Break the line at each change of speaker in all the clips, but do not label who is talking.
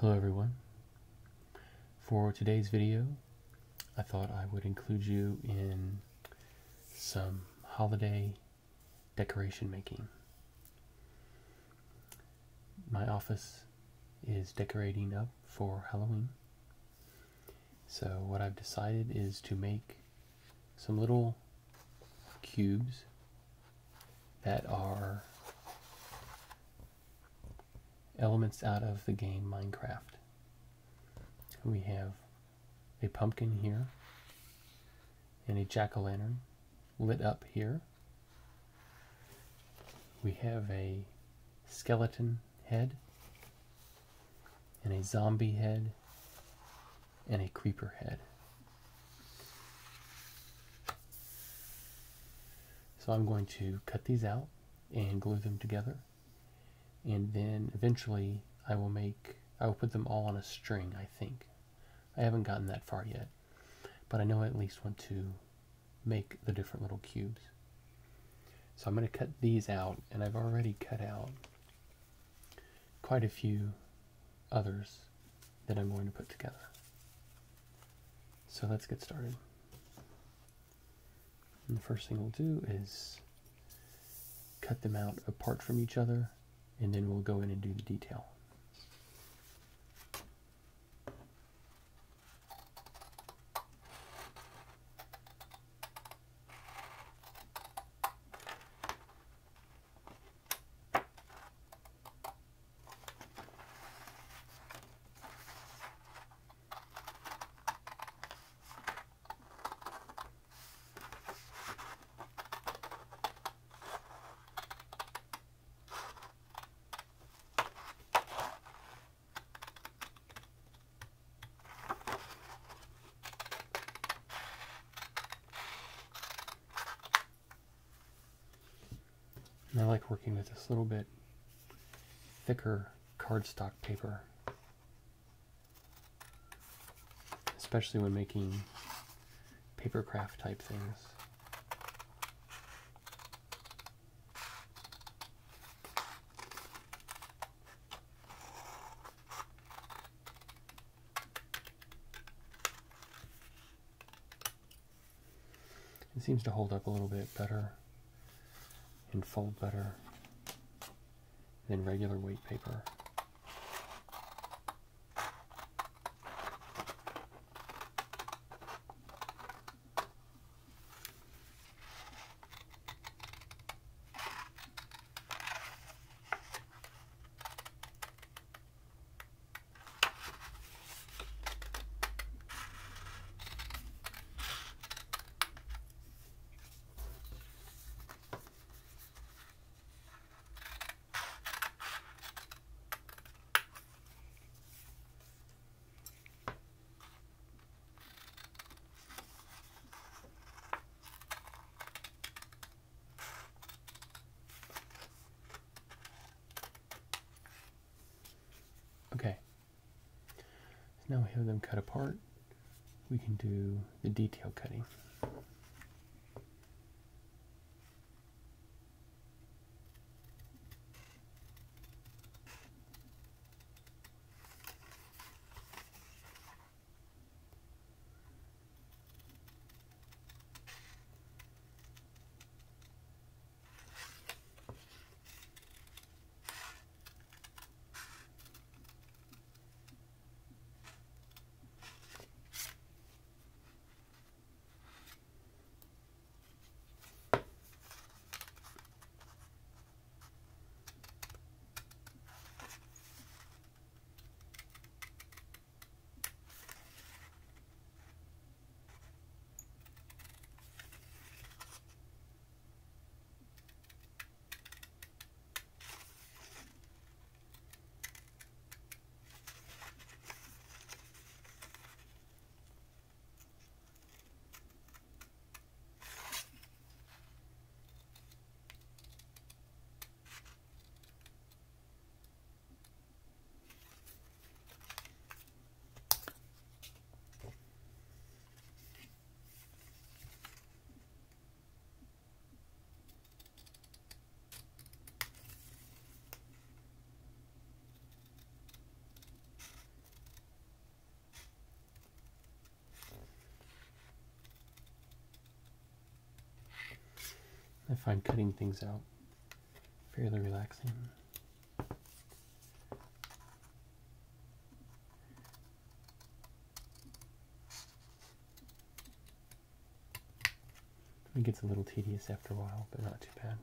Hello everyone. For today's video, I thought I would include you in some holiday decoration making. My office is decorating up for Halloween. So what I've decided is to make some little cubes that are elements out of the game Minecraft. We have a pumpkin here and a jack-o'-lantern lit up here. We have a skeleton head and a zombie head and a creeper head. So I'm going to cut these out and glue them together, and then eventually I will put them all on a string, I think. I haven't gotten that far yet, but I know I at least want to make the different little cubes. So I'm going to cut these out, and I've already cut out quite a few others that I'm going to put together. So let's get started. And the first thing we'll do is cut them out apart from each other, and then we'll go in and do the detail. And I like working with this little bit thicker cardstock paper, especially when making paper craft type things. It seems to hold up a little bit better and fold better than regular weight paper. Okay, so now we have them cut apart, we can do the detail cutting. I find cutting things out fairly relaxing. It gets a little tedious after a while, but not too bad.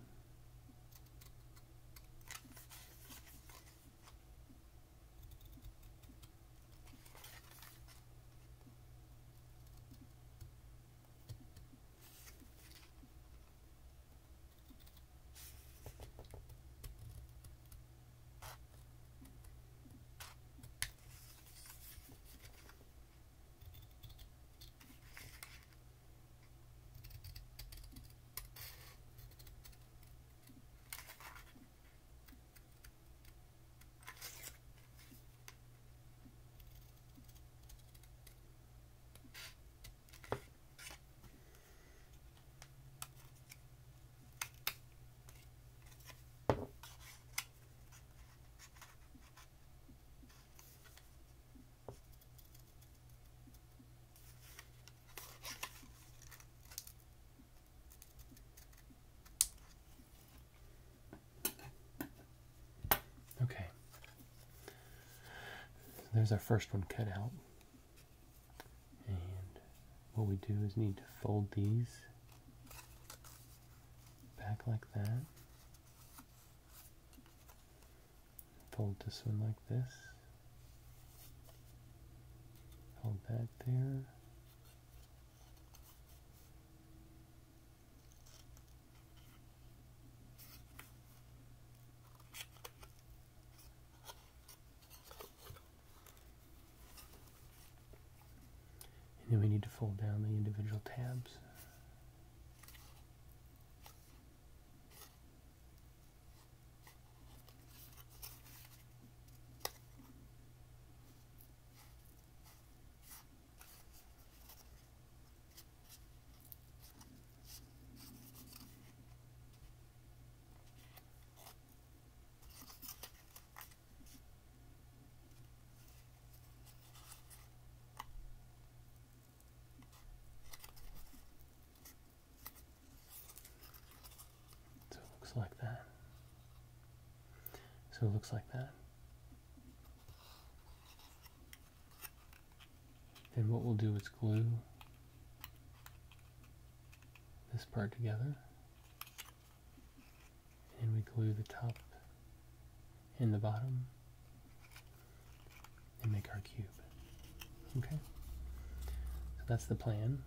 Okay, so there's our first one cut out, and what we do is need to fold these back like that, fold this one like this, fold that there, and then we need to fold down the individual tabs. Like that. So it looks like that. Then what we'll do is glue this part together, and we glue the top and the bottom and make our cube. Okay, so that's the plan.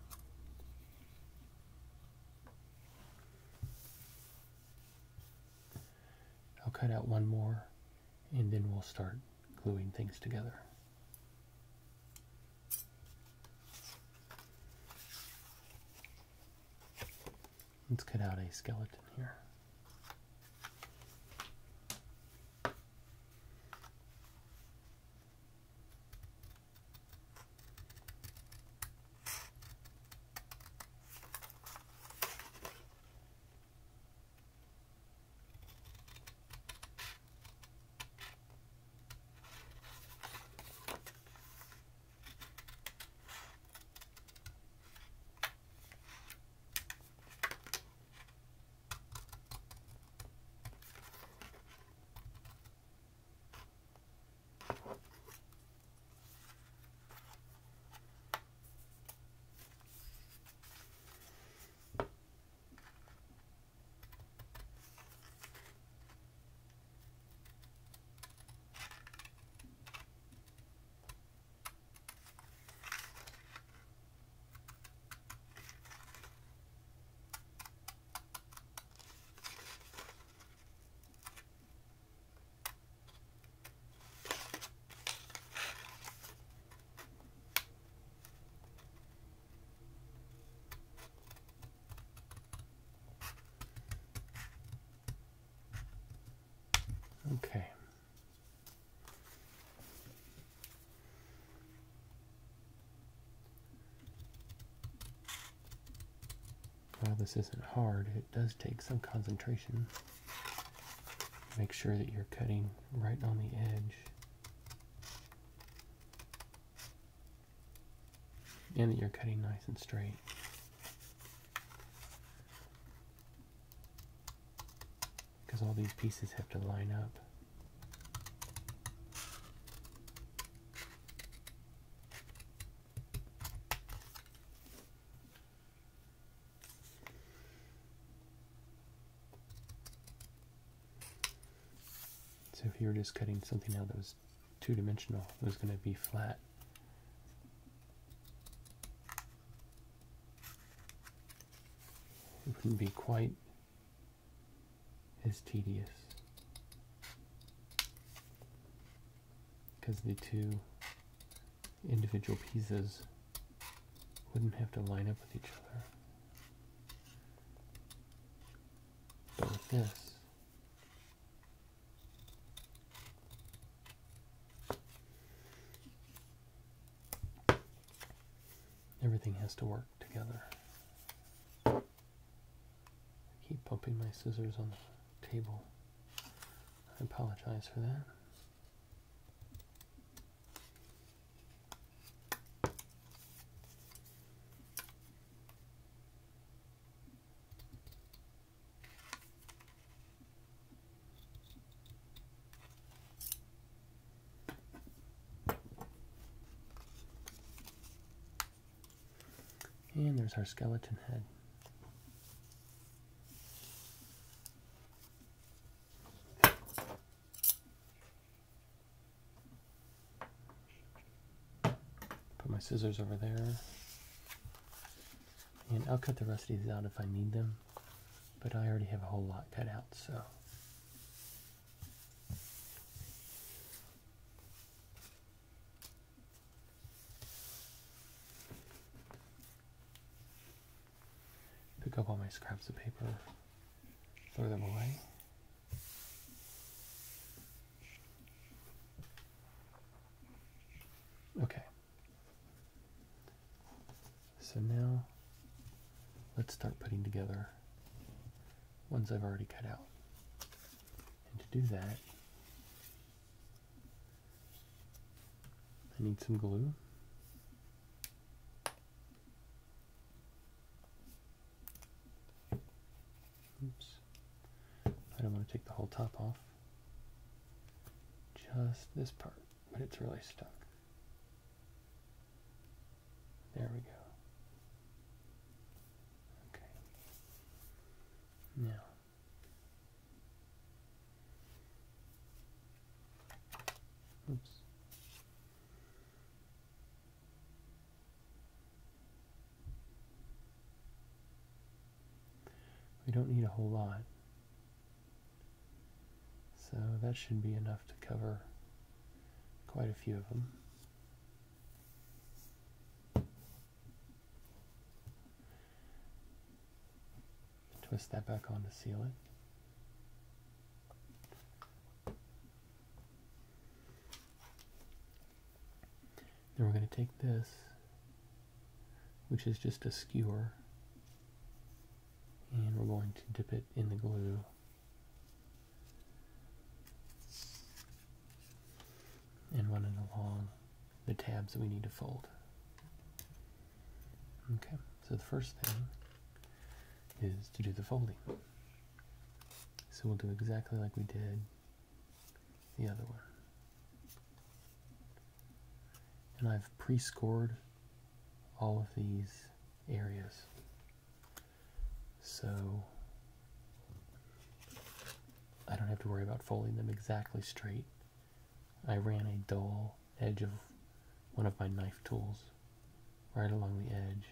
I'll cut out one more, and then we'll start gluing things together. Let's cut out a skeleton here. Okay. While this isn't hard, it does take some concentration. Make sure that you're cutting right on the edge, and that you're cutting nice and straight. because all these pieces have to line up. So if you were just cutting something out that was two-dimensional, it was going to be flat. It wouldn't be quite as tedious, because the two individual pieces wouldn't have to line up with each other. But with this, everything has to work together. I keep bumping my scissors on the table. I apologize for that. And there's our skeleton head. Put my scissors over there. And I'll cut the rest of these out if I need them, but I already have a whole lot cut out, so. Pick up all my scraps of paper, throw them away. Okay. So now, let's start putting together ones I've already cut out. And to do that, I need some glue. Oops. I don't want to take the whole top off. Just this part, but it's really stuck. There we go. Okay. Now, oops. We don't need a whole lot, so that should be enough to cover quite a few of them. Twist that back on to seal it. Then we're going to take this, which is just a skewer, and we're going to dip it in the glue. And run it along the tabs that we need to fold. Okay, so the first thing is to do the folding. So we'll do exactly like we did the other one. And I've pre-scored all of these areas. So I don't have to worry about folding them exactly straight. I ran a dull edge of one of my knife tools right along the edge.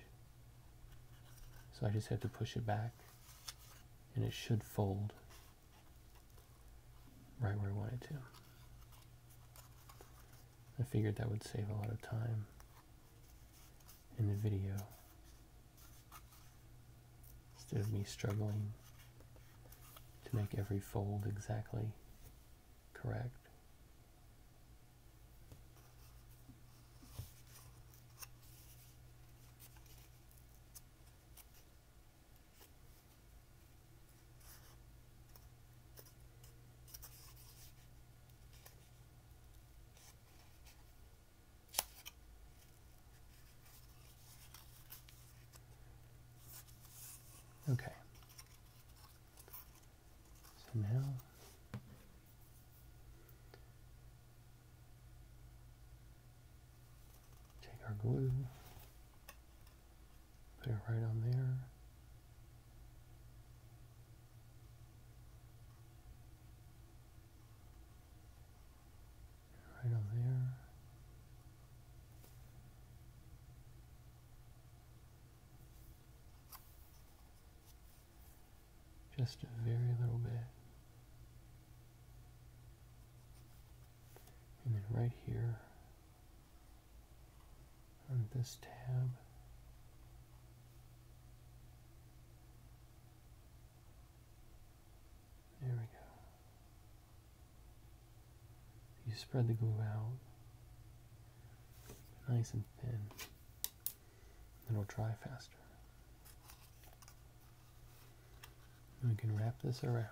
So I just have to push it back and it should fold right where I want it to. I figured that would save a lot of time in the video instead of me struggling to make every fold exactly correct. Okay. So now our glue. Put it right on there. Right on there. Just a very little bit. And then right here on this tab, there we go. You spread the glue out nice and thin. It'll dry faster. And we can wrap this around.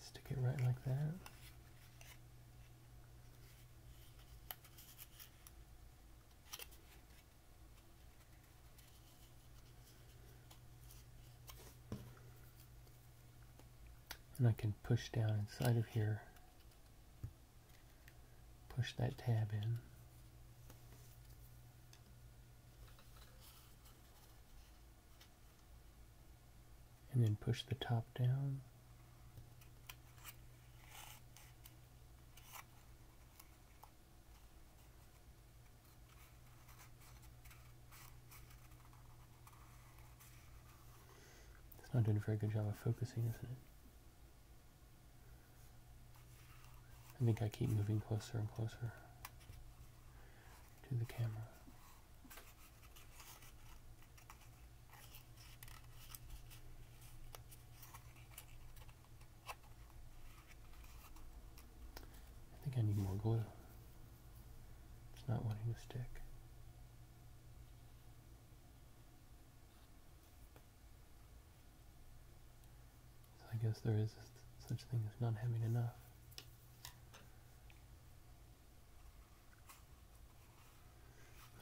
Stick it right like that. And I can push down inside of here, push that tab in. And then push the top down. It's not doing a very good job of focusing, isn't it? I think I keep moving closer and closer to the camera. I think I need more glue. It's not wanting to stick. So I guess there is such thing as not having enough.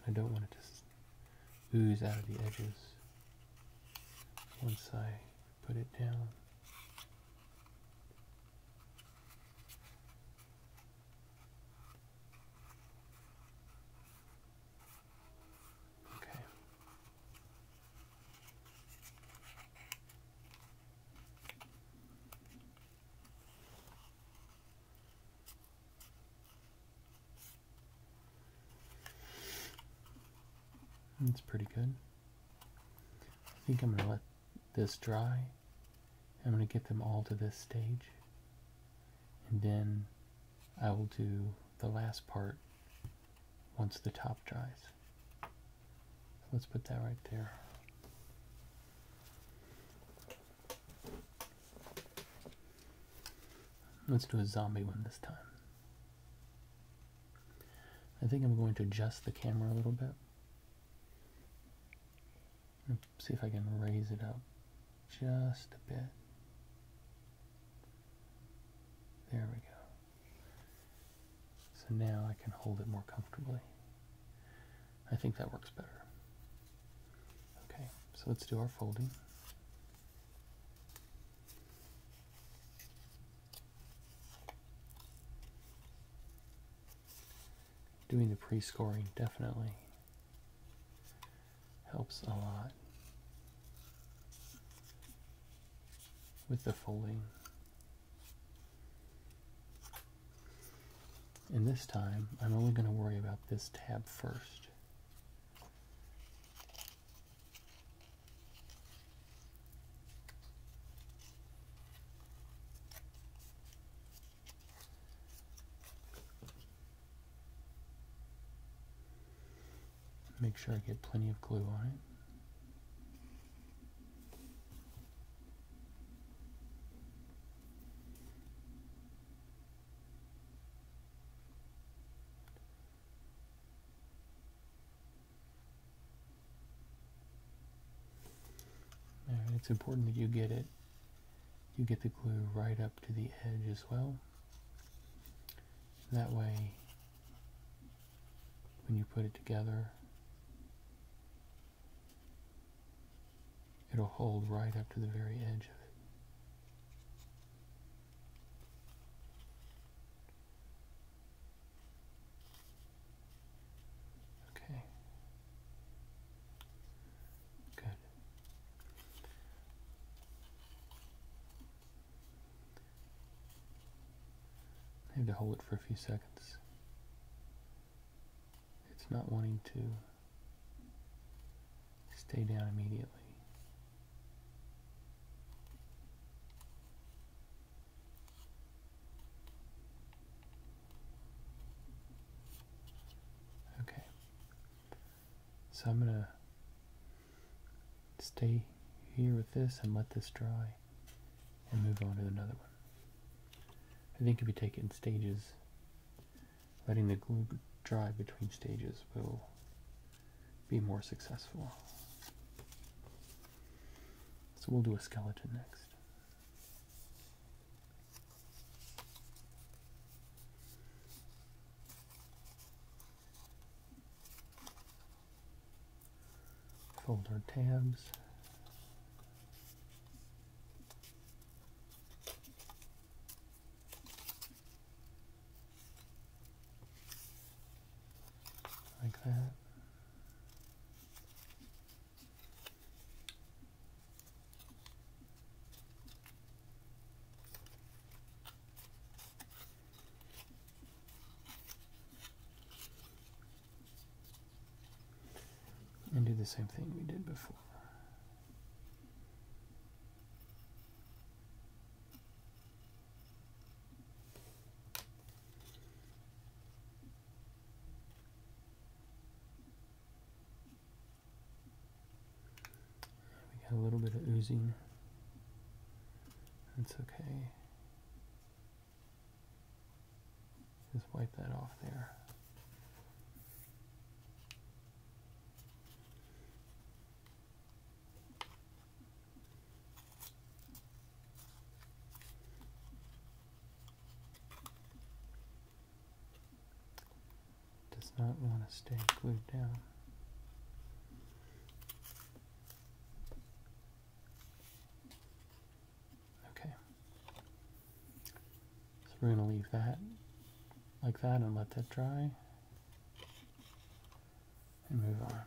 I don't want it to ooze out of the edges once I put it down. Okay. That's pretty good. I think I'm going to let this dry. I'm going to get them all to this stage. And then I will do the last part once the top dries. So let's put that right there. Let's do a zombie one this time. I think I'm going to adjust the camera a little bit. See if I can raise it up just a bit. There we go. So now I can hold it more comfortably. I think that works better. Okay, so let's do our folding. Doing the pre-scoring definitely helps a lot with the folding. And this time, I'm only going to worry about this tab first. Make sure I get plenty of glue on it. And it's important that you get the glue right up to the edge as well. That way, when you put it together, it'll hold right up to the very edge of it. Okay. Good. I have to hold it for a few seconds. It's not wanting to stay down immediately. Okay. So I'm going to stay here with this and let this dry and move on to another one. I think if you take it in stages, letting the glue dry between stages will be more successful. So we'll do a skeleton next. Fold our tabs. Like that. And do the same thing we did before. We got a little bit of oozing. That's okay. Just wipe that off there. Does not want to stay glued down. Okay. So we're going to leave that like that and let that dry and move on.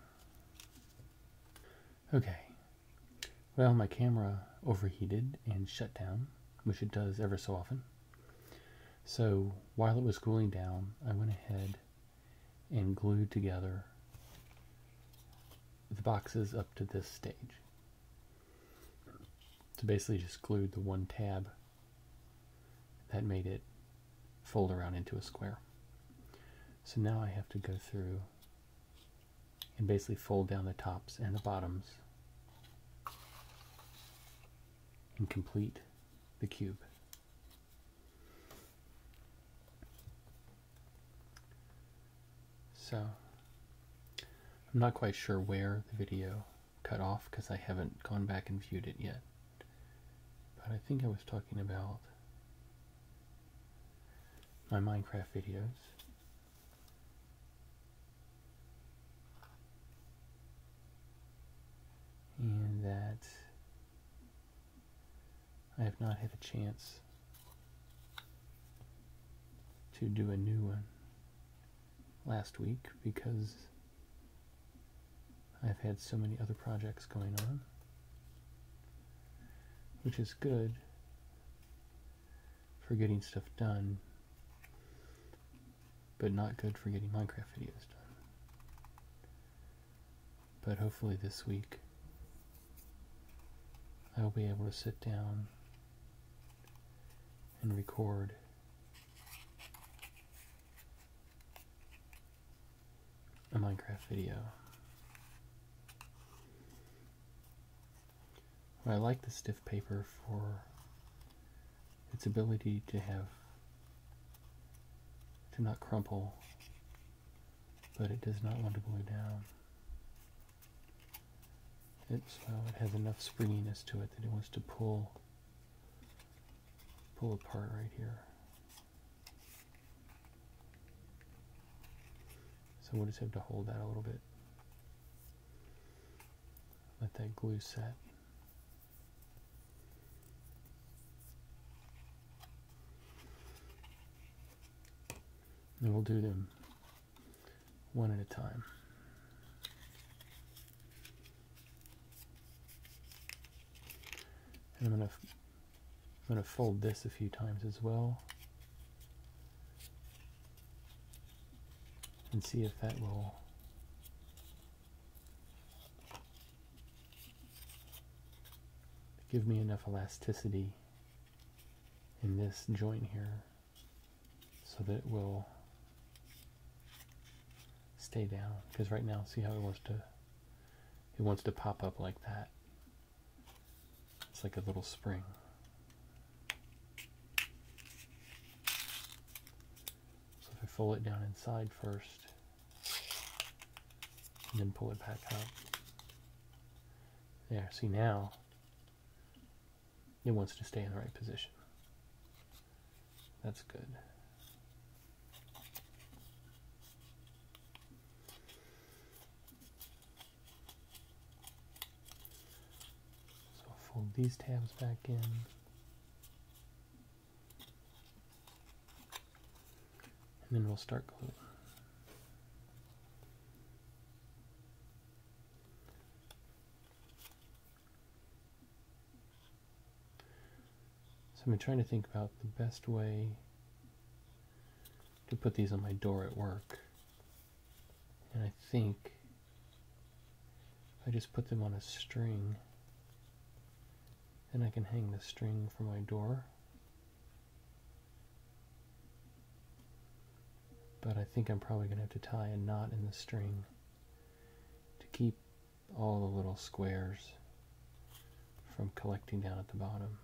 Okay. Well, my camera overheated and shut down, which it does ever so often. So while it was cooling down, I went ahead and glued together the boxes up to this stage. So basically just glued the one tab that made it fold around into a square. So now I have to go through and basically fold down the tops and the bottoms and complete the cube. So I'm not quite sure where the video cut off because I haven't gone back and viewed it yet. But I think I was talking about my Minecraft videos. And that I have not had a chance to do a new one last week because I've had so many other projects going on, which is good for getting stuff done, but not good for getting Minecraft videos done. But hopefully this week I will be able to sit down and record a Minecraft video. I like the stiff paper for its ability to not crumple, but it does not want to glue down. It has enough springiness to it that it wants to pull apart right here. So we'll just have to hold that a little bit. Let that glue set. And we'll do them one at a time. And I'm going to fold this a few times as well and see if that will give me enough elasticity in this joint here so that it will stay down. Because right now, see how it wants to pop up like that. It's like a little spring. So if I fold it down inside first and then pull it back up. There, see now it wants to stay in the right position. That's good. So I'll fold these tabs back in. And then we'll start gluing. So I've been trying to think about the best way to put these on my door at work. And I think if I just put them on a string, then I can hang the string from my door. But I think I'm probably going to have to tie a knot in the string to keep all the little squares from collecting down at the bottom.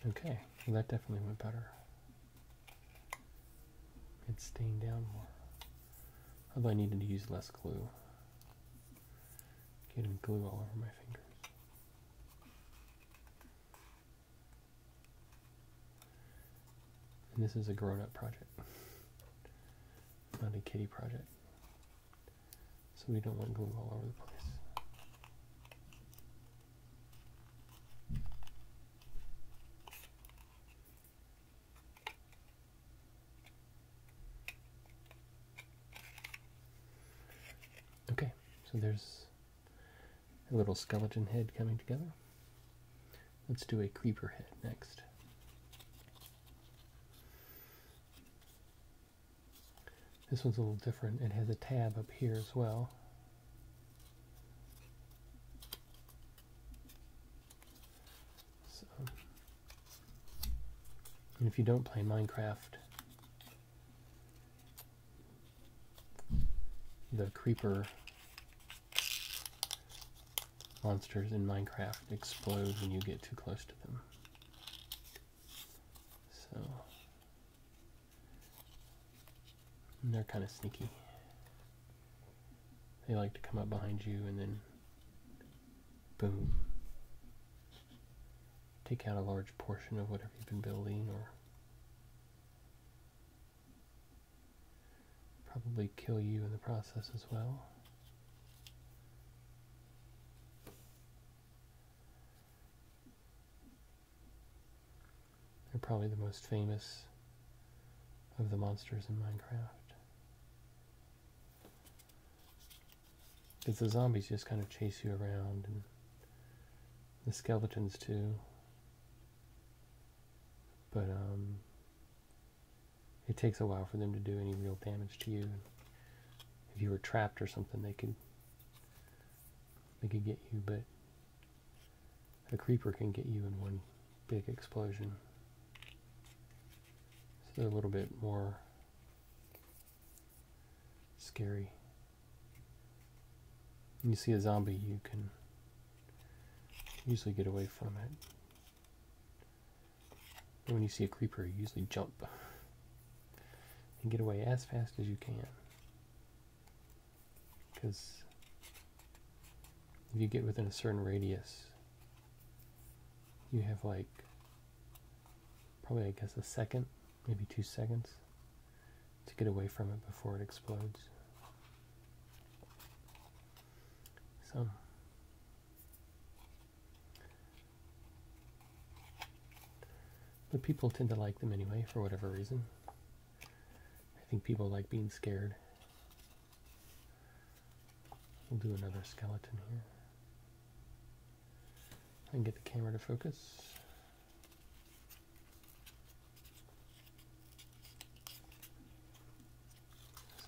Okay, well that definitely went better. It's staying down more. Although I needed to use less glue. Getting glue all over my fingers. And this is a grown-up project, not a kiddie project. So we don't want glue all over the place. Okay, so there's a little skeleton head coming together. Let's do a creeper head next. This one's a little different. It has a tab up here as well. So, and if you don't play Minecraft, the creeper monsters in Minecraft explode when you get too close to them. So, and they're kind of sneaky. They like to come up behind you and then boom, take out a large portion of whatever you've been building, or probably kill you in the process as well. They're probably the most famous of the monsters in Minecraft. Because the zombies just kind of chase you around, and the skeletons too. But it takes a while for them to do any real damage to you. If you were trapped or something, they could get you, but a creeper can get you in one big explosion. So they're a little bit more scary. When you see a zombie, you can usually get away from it. And when you see a creeper, you usually jump and get away as fast as you can. Because if you get within a certain radius, you have like probably, I guess, a second maybe 2 seconds to get away from it before it explodes. So, but people tend to like them anyway, for whatever reason. I think people like being scared. We'll do another skeleton here. And get the camera to focus.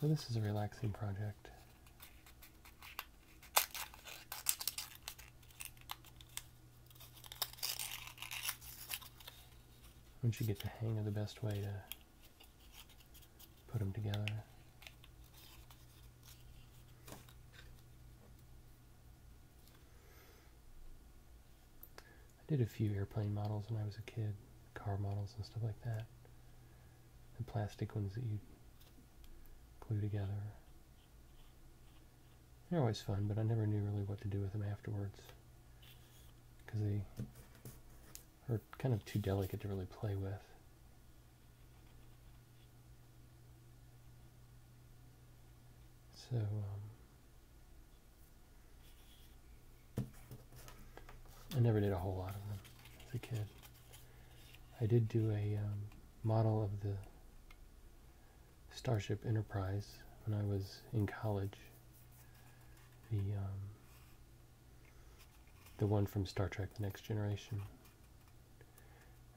So this is a relaxing project. Once you get the hang of the best way to put them together. I did a few airplane models when I was a kid, car models and stuff like that. The plastic ones that you glue together. They're always fun, but I never knew really what to do with them afterwards, because they are kind of too delicate to really play with. So, I never did a whole lot of them as a kid. I did do a model of the Starship Enterprise when I was in college. The one from Star Trek: The Next Generation.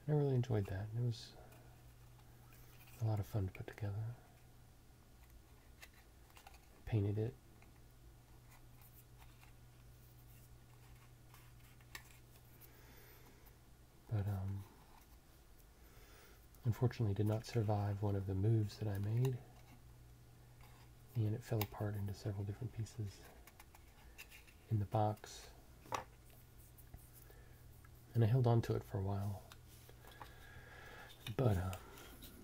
And I really enjoyed that. It was a lot of fun to put together. Painted it. But unfortunately did not survive one of the moves that I made, and it fell apart into several different pieces in the box, and I held on to it for a while, but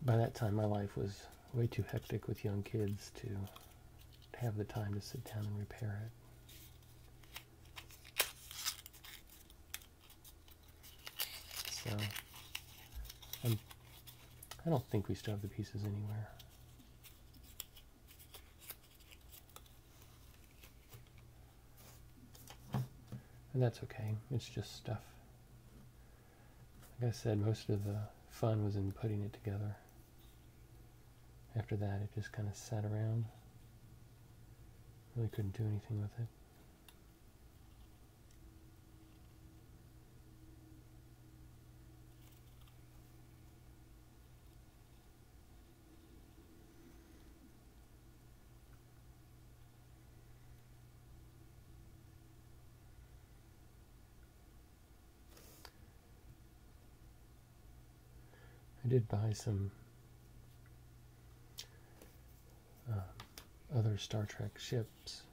by that time my life was way too hectic with young kids to have the time to sit down and repair it. So I don't think we still have the pieces anywhere. And that's okay, it's just stuff. Like I said, most of the fun was in putting it together. After that, it just kind of sat around. Really couldn't do anything with it. I did buy some other Star Trek ships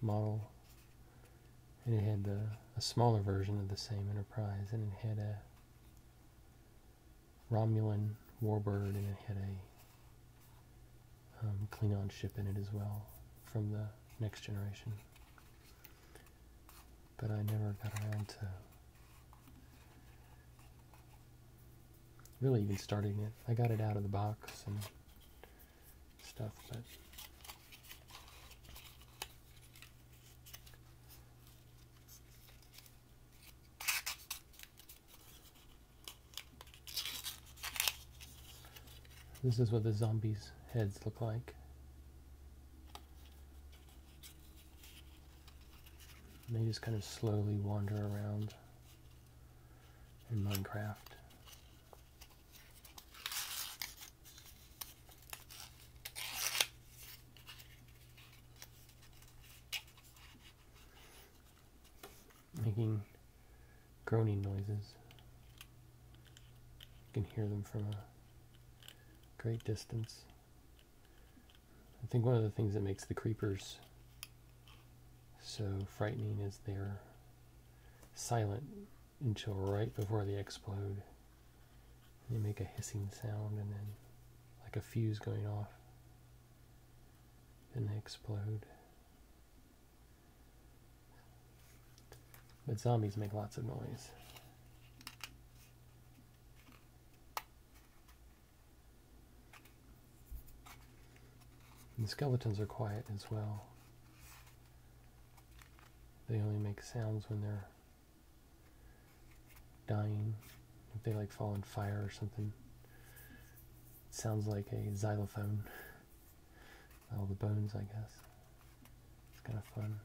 model, and it had a smaller version of the same Enterprise, and it had a Romulan warbird, and it had a Klingon ship in it as well from the Next Generation. But I never got around to really even starting it. I got it out of the box and stuff, but this is what the zombies' heads look like. And they just kind of slowly wander around in Minecraft. Making groaning noises. You can hear them from a great distance. I think one of the things that makes the creepers so frightening is they're silent until right before they explode. They make a hissing sound and then like a fuse going off. Then they explode. But zombies make lots of noise. And the skeletons are quiet as well. They only make sounds when they're dying. If they like fall in fire or something, it sounds like a xylophone. All the bones, I guess. It's kind of fun.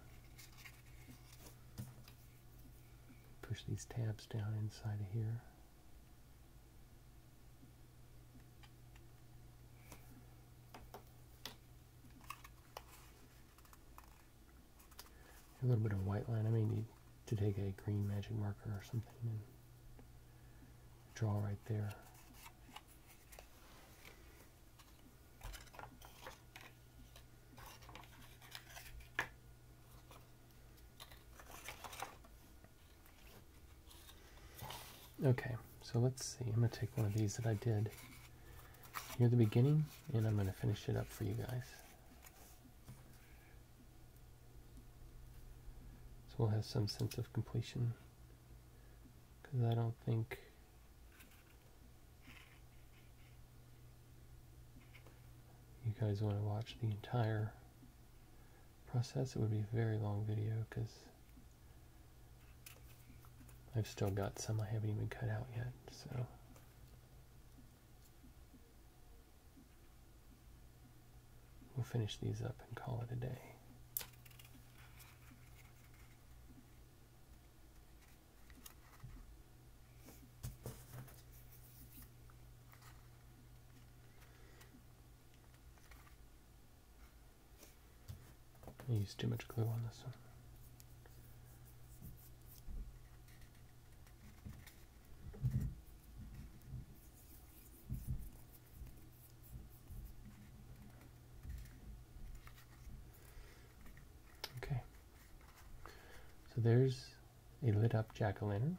Push these tabs down inside of here. A little bit of white line. I may need to take a green magic marker or something and draw right there. Okay, so let's see. I'm going to take one of these that I did near the beginning, and I'm going to finish it up for you guys. So we'll have some sense of completion, because I don't think you guys want to watch the entire process. It would be a very long video, because I've still got some I haven't even cut out yet, so we'll finish these up and call it a day. I used too much glue on this one. Okay, so there's a lit up jack-o'-lantern.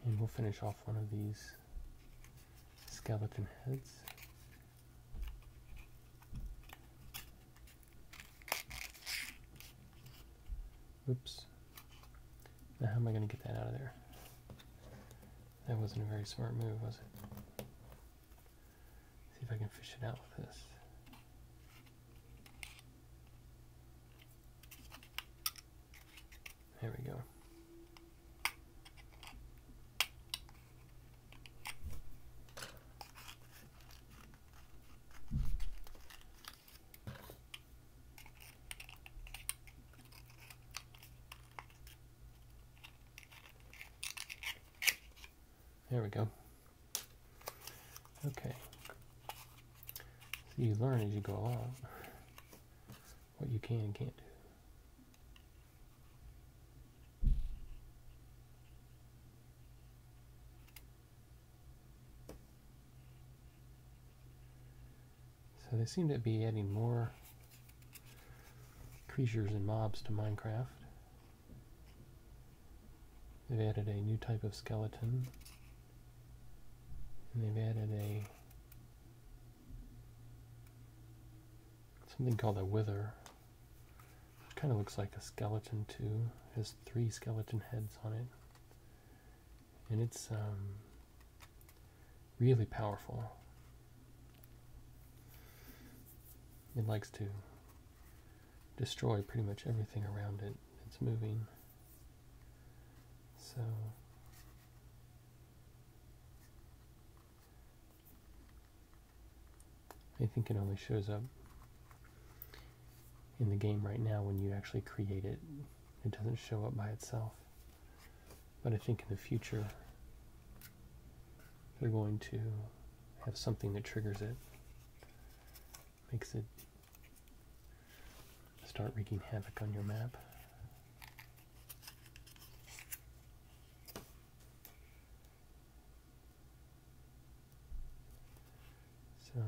And we'll finish off one of these skeleton heads. Oops. Now how am I going to get that out of there? That wasn't a very smart move, was it? See if I can fish it out with this. There we go. There we go. Okay. So you learn as you go along what you can and can't do. So they seem to be adding more creatures and mobs to Minecraft. They've added a new type of skeleton. And they've added something called a wither. It kind of looks like a skeleton too. It has 3 skeleton heads on it. And it's really powerful. It likes to destroy pretty much everything around it. It's moving. So I think it only shows up in the game right now when you actually create it. It doesn't show up by itself. But I think in the future they're going to have something that triggers it. Makes it start wreaking havoc on your map. So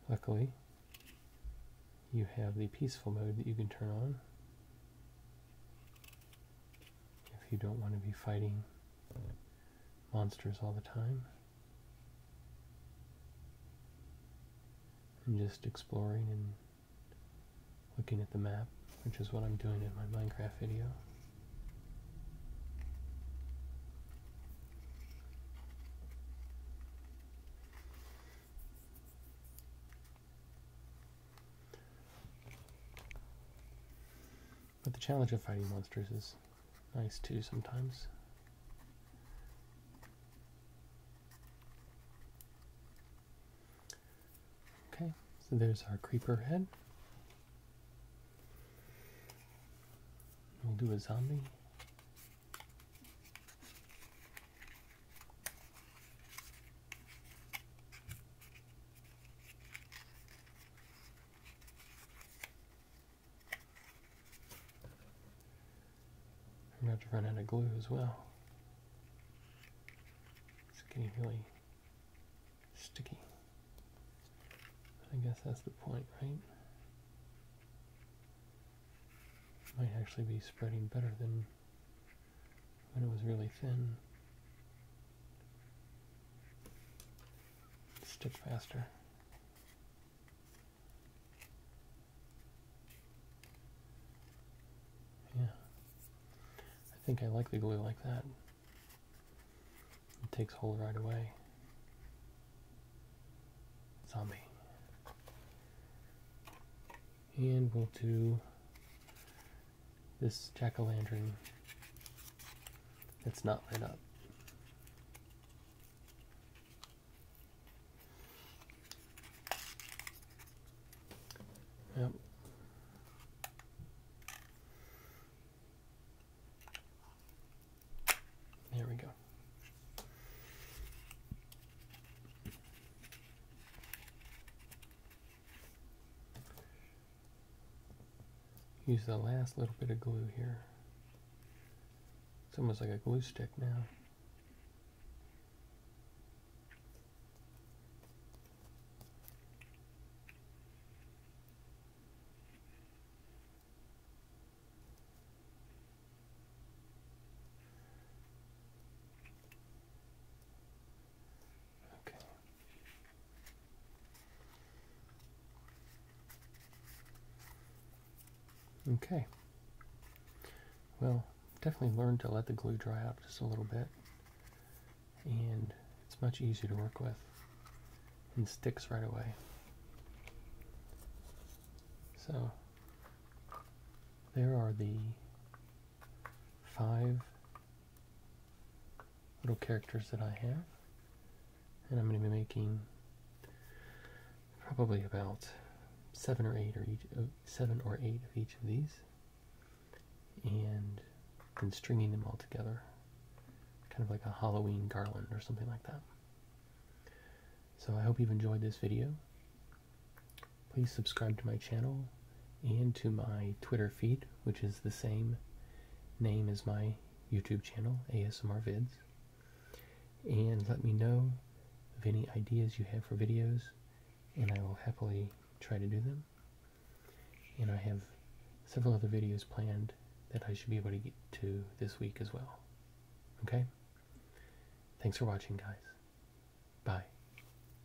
luckily you have the peaceful mode that you can turn on if you don't want to be fighting monsters all the time and just exploring and looking at the map, which is what I'm doing in my Minecraft video. But the challenge of fighting monsters is nice too sometimes. Okay, so there's our creeper head. We'll do a zombie. I'm about to run out of glue as well. It's getting really sticky. I guess that's the point, right? Might actually be spreading better than when it was really thin. Stick faster. Yeah. I think I like the glue like that. It takes hold right away. Zombie. And we'll do this jack-o'-lantern that's not lit up. Yep. There we go. Use the last little bit of glue here. It's almost like a glue stick now. Okay. Okay. Well, definitely learned to let the glue dry out just a little bit. And it's much easier to work with and sticks right away. So there are the 5 little characters that I have, and I'm going to be making probably about 7 or 8 of each of these, and then stringing them all together, kind of like a Halloween garland or something like that. So I hope you've enjoyed this video. Please subscribe to my channel and to my Twitter feed, which is the same name as my YouTube channel, ASMR Vids. And let me know of any ideas you have for videos, and I will happily try to do them. And I have several other videos planned that I should be able to get to this week as well. Okay? Thanks for watching, guys.